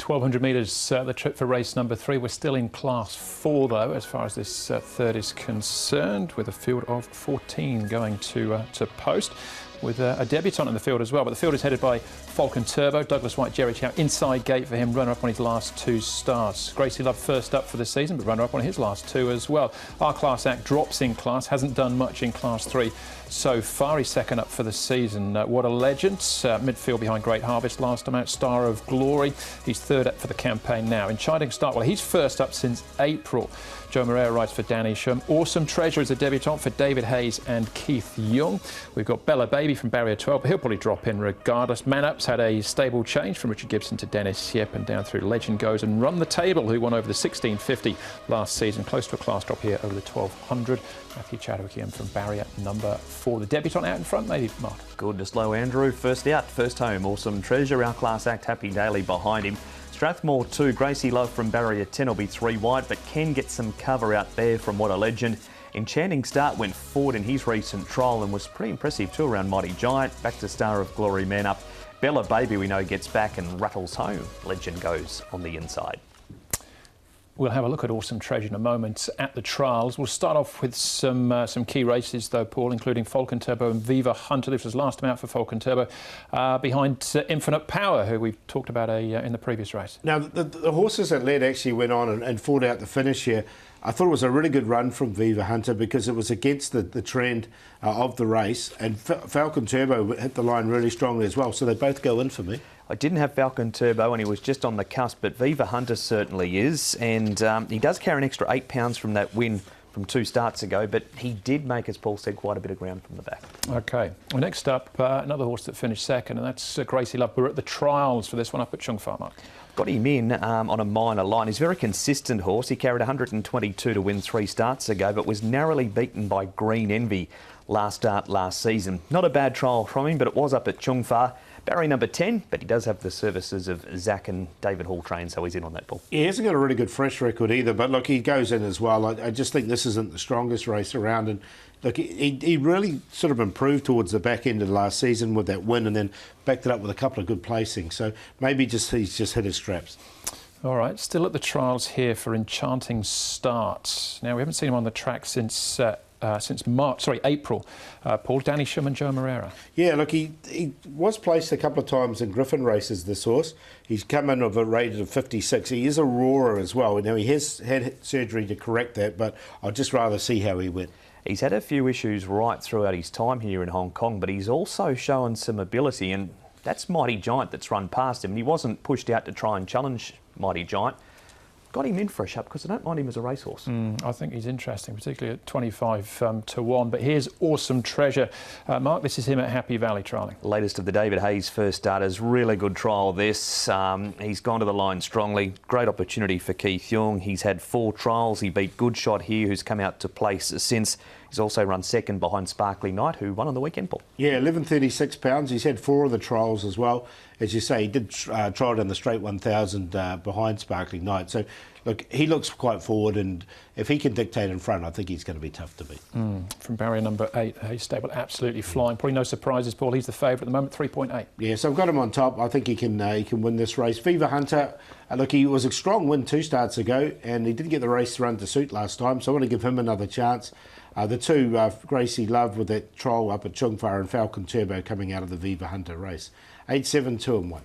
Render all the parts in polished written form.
1200 metres, the trip for race number 3. We're still in Class 4, though, as far as this third is concerned, with a field of 14 going to post, with a debutant in the field as well. But the field is headed by Falcon Turbo, Douglas White, Jerry Chow. Inside gate for him, runner-up on his last 2 starts. Gracie Love first up for the season, but runner-up on his last 2 as well. Our Class Act drops in class, hasn't done much in Class 3 so far. He's second up for the season. What a legend. Midfield behind Great Harvest last time out. Star of Glory. He's third up for the campaign now. Enchanting Start, well, he's first up since April. Joe Moreira rides for Danny Shum. Awesome Treasure is a debutant for David Hayes and Keith Young. We've got Bella Baby from Barrier 12, but he'll probably drop in regardless. Man Up's had a stable change from Richard Gibson to Dennis Yep, and down through Legend goes and Run the Table, who won over the 1650 last season. Close to a class drop here over the 1200. Matthew Chadwick again from Barrier number 4. The debutant out in front, maybe, Mark. Good to slow Andrew. First out, first home. Awesome Treasure, our Class Act, Happy Daily behind him. Strathmore 2, Gracie Love from Barrier 10 will be 3 wide, but can get some cover out there from What a Legend. Enchanting Start went forward in his recent trial and was pretty impressive too around Mighty Giant. Back to Star of Glory, Man Up. Bella Baby we know gets back and rattles home. Legend goes on the inside. We'll have a look at Awesome Treasure in a moment at the trials. We'll start off with some key races, though, Paul, including Falcon Turbo and Viva Hunter. This was last time out for Falcon Turbo, behind Infinite Power, who we talked about in the previous race. Now, the horses that led actually went on and fought out the finish here. I thought it was a really good run from Viva Hunter because it was against the trend of the race, and Falcon Turbo hit the line really strongly as well, so they both go in for me. I didn't have Falcon Turbo and he was just on the cusp, but Viva Hunter certainly is, and he does carry an extra £8 from that win from 2 starts ago, but he did make, as Paul said, quite a bit of ground from the back. OK. Well, next up, another horse that finished second, and that's Gracie Love. We're at the trials for this one up at Chung Fa, Mark. Got him in on a minor line. He's a very consistent horse. He carried 122 to win 3 starts ago, but was narrowly beaten by Green Envy last start last season. Not a bad trial from him, but it was up at Chung Fa. Barry number 10, but he does have the services of Zach and David Hall trained, so he's in on that, Paul. He hasn't got a really good fresh record either, but look, he goes in as well. I just think this isn't the strongest race around, and look, he really sort of improved towards the back end of last season with that win, and then backed it up with a couple of good placings. So maybe he's just hit his straps. All right, still at the trials here for Enchanting Start. Now, we haven't seen him on the track since April. Paul, Danny Shum and Joe Moreira. Yeah, look, he was placed a couple of times in Griffin races, this horse. He's come in with a rated of 56. He is a roarer as well. Now, he has had surgery to correct that, but I'd just rather see how he went. He's had a few issues right throughout his time here in Hong Kong, but he's also shown some ability, and that's Mighty Giant that's run past him. He wasn't pushed out to try and challenge Mighty Giant. Got him in fresh up because I don't mind him as a racehorse. I think he's interesting, particularly at 25 to 1. But here's Awesome Treasure. Mark, this is him at Happy Valley trialling. Latest of the David Hayes first starters. Really good trial this. He's gone to the line strongly. Great opportunity for Keith Young. He's had 4 trials. He beat Good Shot here, who's come out to place since. He's also run second behind Sparkly Knight, who won on the weekend, Paul. Yeah, 1136 pounds. He's had 4 of the trials as well. As you say, he did trial in the straight 1000 behind Sparkly Knight. So, look, he looks quite forward, and if he can dictate in front, I think he's going to be tough to beat. From barrier number 8, Hayes Stable, absolutely flying. Probably no surprises, Paul. He's the favourite at the moment, 3.8. Yeah, so I've got him on top. I think he can win this race. Viva Hunter, look, he was a strong win 2 starts ago, and he didn't get the race run to suit last time, so I want to give him another chance. The 2, Gracie Love with that trial up at Chung Fa, and Falcon Turbo coming out of the Viva Hunter race. 8, 7, 2 and 1.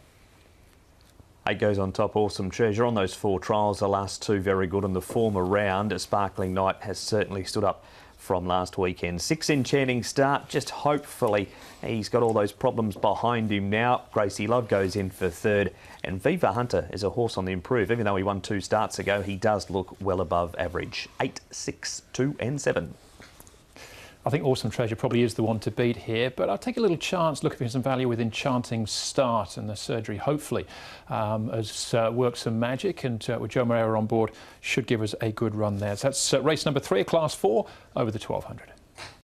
8 goes on top. Awesome Treasure on those 4 trials. The last 2 very good, and the form around. A Sparkling Knight has certainly stood up from last weekend. 6 Enchanting Start. Just hopefully he's got all those problems behind him now. Gracie Love goes in for 3rd, and Viva Hunter is a horse on the improve. Even though he won 2 starts ago, he does look well above average. 8, 6, 2 and 7. I think Awesome Treasure probably is the one to beat here, but I'll take a little chance looking for some value with Enchanting Start, and the surgery hopefully has worked some magic, and with Joe Moreira on board should give us a good run there. So that's race number 3 of Class 4 over the 1200.